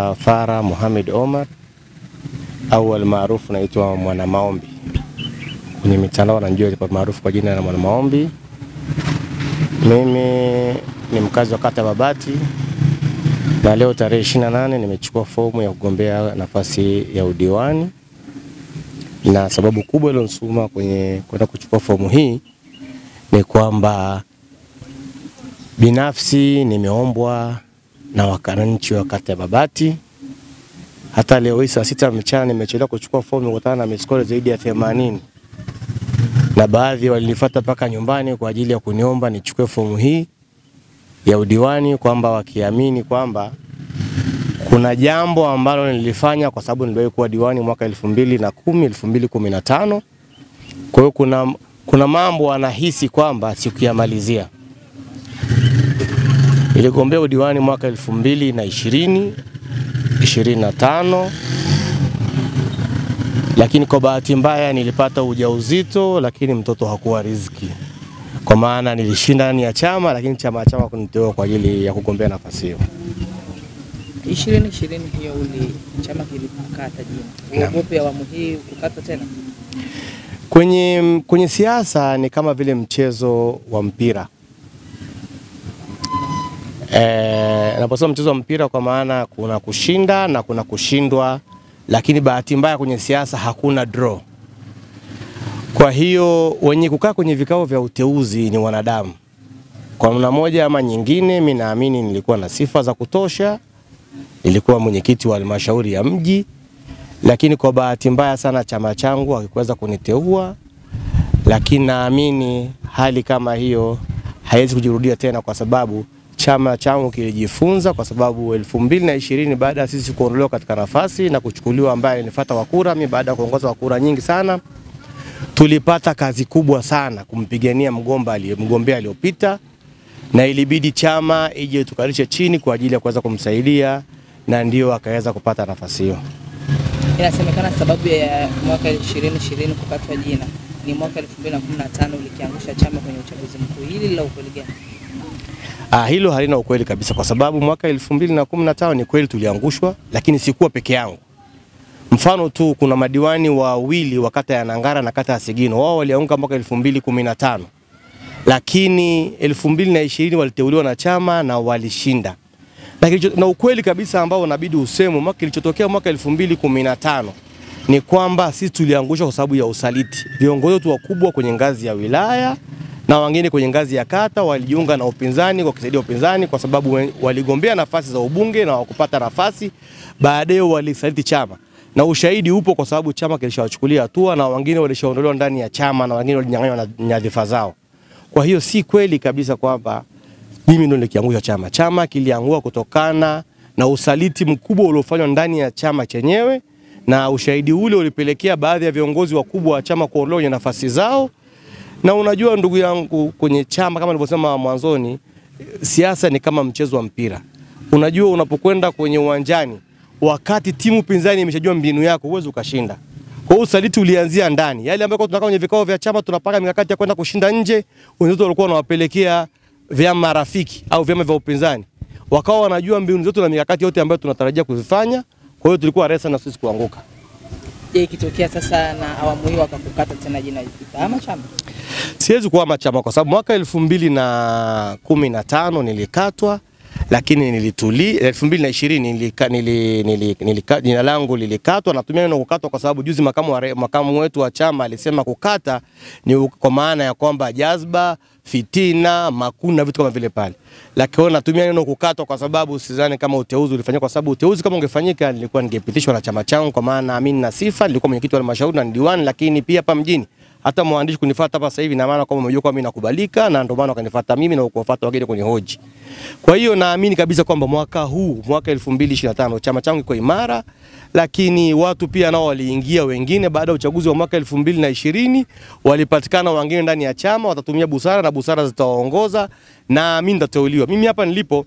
Farah Mohamed Omar au almaarufu naitwa Mwana Maombi. Kwenye mitandao najua kwa maarufu kwa jina la Mwana Maombi. Mimi ni mkazi wa kata Babati na leo tarehe 28 nimechukua fomu ya kugombea nafasi ya udiwani. Na sababu kubwa iliyonisukuma kwenda kuchukua fomu hii ni kwamba binafsi nimeombwa na wananchi wa kata ya Babati. Hata leo hii saa 6 mchana nimechelewa kuchukua fomu kutana na miskole zaidi ya 80. Na baadhi walinifuata paka nyumbani kwa ajili ya kuniomba nichukue fomu hii ya udiwani, kwamba wakiamini kwamba kuna jambo ambalo nilifanya kwa sababu niliwahi kuwa diwani mwaka 2010 2015. Kwa hiyo kuna mambo wanahisi kwamba sikuyamalizia. Niligombea udiwani mwaka 2025, lakini kwa bahati mbaya nilipata ujauzito, lakini mtoto hakuwa riziki. Kwa maana nilishinda ndani ya chama, lakini chama kuniteua kwa ajili ya kugombea nafasi hiyo. 2020 hiyo chama kilikata jina. Uogope awamu hii kukata tena? Kwenye siasa ni kama vile mchezo wa mpira. Naposema mchezo wa mpira kwa maana kuna kushinda na kuna kushindwa, lakini bahati mbaya kwenye siasa hakuna draw. Kwa hiyo wenye kukaa kwenye vikao vya uteuzi ni wanadamu. Kwa namna moja ama nyingine mimi naamini nilikuwa na sifa za kutosha. Nilikuwa mwenyekiti wa halmashauri ya mji, lakini kwa bahati mbaya sana chama changu hakikuweza kuniteua. Lakini naamini hali kama hiyo haiwezi kujirudia tena, kwa sababu chama changu kilijifunza, kwa sababu 2020 baada ya sisi kuondolewa katika nafasi na kuchukuliwa ambaye alinifuata wa kura, mimi baada ya kuongoza wa kura nyingi sana, tulipata kazi kubwa sana kumpigania mgombea aliyopita, na ilibidi chama ije tukalishe chini kwa ajili ya kuweza kumsaidia, na ndio akaweza kupata nafasi hiyo. Inasemekana sababu ya mwaka 2020 kukatwa jina ni mwaka 2015 ulikiangusha chama kwenye uchaguzi mkuu. Hili la ukweli gani? Hilo halina ukweli kabisa, kwa sababu mwaka 2015 ni kweli tuliangushwa, lakini sikuwa peke yangu. Mfano tu kuna madiwani wawili wa kata ya Nangara na kata ya Sigino, wao walianguka mwaka 2015. Lakini 2020 waliteuliwa na chama na walishinda. Na ukweli kabisa ambao unabidi useme mwaka kilichotokea mwaka 2015 ni kwamba sisi tuliangushwa kwa sababu ya usaliti. Viongozi wetu wakubwa kwenye ngazi ya wilaya na wengine kwenye ngazi ya kata walijiunga na upinzani wakisaidia upinzani, kwa sababu waligombea nafasi za ubunge na wakupata nafasi, baadaye walisaliti chama. Na ushahidi upo, kwa sababu chama kilishawachukulia hatua na wengine walishaondolewa ndani ya chama na wengine walinyang'anywa na nyadhifa zao. Kwa hiyo si kweli kabisa kwamba mimi ndo nilikiangusha chama. Chama kiliangua kutokana na usaliti mkubwa uliofanywa ndani ya chama chenyewe, na ushahidi ule ulipelekea baadhi ya viongozi wakubwa wa chama kuondolewa kwenye nafasi zao. Na unajua ndugu yangu, kwenye chama kama nilivyosema mwanzoni, siasa ni kama mchezo wa mpira. Unajua unapokwenda kwenye uwanjani, wakati timu pinzani imeshajua mbinu yako, huwezi ukashinda. Kwa hiyo usaliti ulianzia ndani. Yale ambayo tunakaa kwenye vikao vya chama tunapanga mikakati ya kwenda kushinda nje, wenzetu walikuwa wanawapelekea vyama rafiki au vyama vya upinzani. Wakawa wanajua mbinu zetu na mikakati yote ambayo tunatarajia kuzifanya. Kwa hiyo tulikuwa resa na sisi kuanguka. Je, ikitokea sasa na awamu hii wakakukata tena jina ama chama? Siwezi kuhama chama, kwa sababu mwaka 2015 nilikatwa, lakini nilituli 2020 jina langu lilikatwa. Natumia neno kukatwa kwa sababu juzi makamu wetu wa chama alisema kukata ni kwa maana ya kwamba jazba, fitina, makuna, vitu kama vile pale. Lakini natumia neno kukatwa kwa sababu sidhani kama uteuzi ulifanyika, kwa sababu uteuzi kama ungefanyika nilikuwa ningepitishwa na chama changu, kwa maana naamini na sifa, nilikuwa mwenyekiti wa halmashauri na diwani. Lakini pia hapa mjini hata mwandishi kunifuata hapa sasa hivi na maana kama umejua kwa mimi nakubalika, na ndio maana wakanifuata mimi na kuwafuata wengine kwenye hoji. Kwa hiyo naamini kabisa kwamba mwaka huu, mwaka 2025, chama changu kiko imara, lakini watu pia nao waliingia wengine baada ya uchaguzi wa mwaka 2020, walipatikana wengine ndani ya chama, watatumia busara na busara zitawaongoza, na mimi nitateuliwa. Mimi hapa nilipo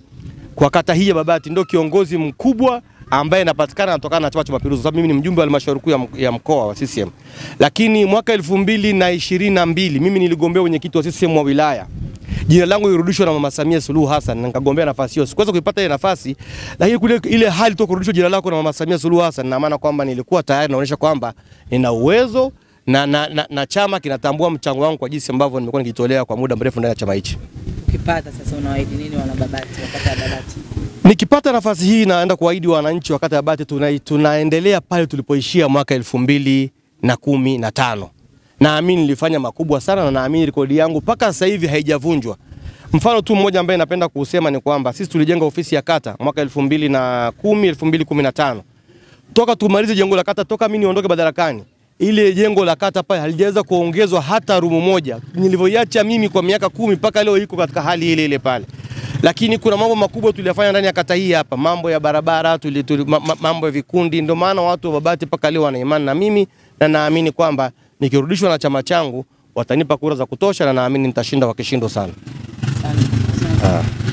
kwa kata hii ya Babati ndio kiongozi mkubwa ambaye napatikana natokana na Chama cha Mapinduzi, sababu mimi ni mjumbe wa halmashauri kuu ya mkoa wa CCM. Lakini mwaka 2022 mimi niligombea mwenyekiti wa CCM wa wilaya. jina langu lirudishwe na Mama Samia Suluhu Hassan na nikagombea nafasi hiyo. Sikuweza kuipata ile nafasi, lakini kule ile hali tu kurudishwa jina lako na Mama Samia Suluhu Hassan, na maana kwamba nilikuwa tayari naonyesha kwamba nina uwezo na chama kinatambua mchango wangu kwa jinsi ambavyo nimekuwa nikitolea kwa muda mrefu ndani ya chama hichi. Ukipata sasa unawaahidi nini wana Babati wakati ya Babati? Nikipata nafasi hii naenda kuahidi wananchi wakati ya Babati tunaendelea pale tulipoishia mwaka 2015. Naamini nilifanya makubwa sana na naamini rekodi yangu mpaka sasa hivi haijavunjwa. Mfano tu mmoja ambaye napenda kusema ni kwamba sisi tulijenga ofisi ya kata mwaka 2015. Toka tumalize jengo la kata, toka mimi niondoke madarakani, ile jengo la kata pale halijaweza kuongezwa hata rumu moja. Nilivyoiacha mimi kwa miaka 10 mpaka leo iko katika hali ile ile pale. Lakini kuna mambo makubwa tuliyofanya ndani ya kata hii hapa, mambo ya barabara, mambo ya vikundi, ndio maana watu wa Babati mpaka leo wana imani na mimi na naamini kwamba nikirudishwa na chama changu watanipa kura za kutosha na naamini nitashinda kwa kishindo sana. Asante.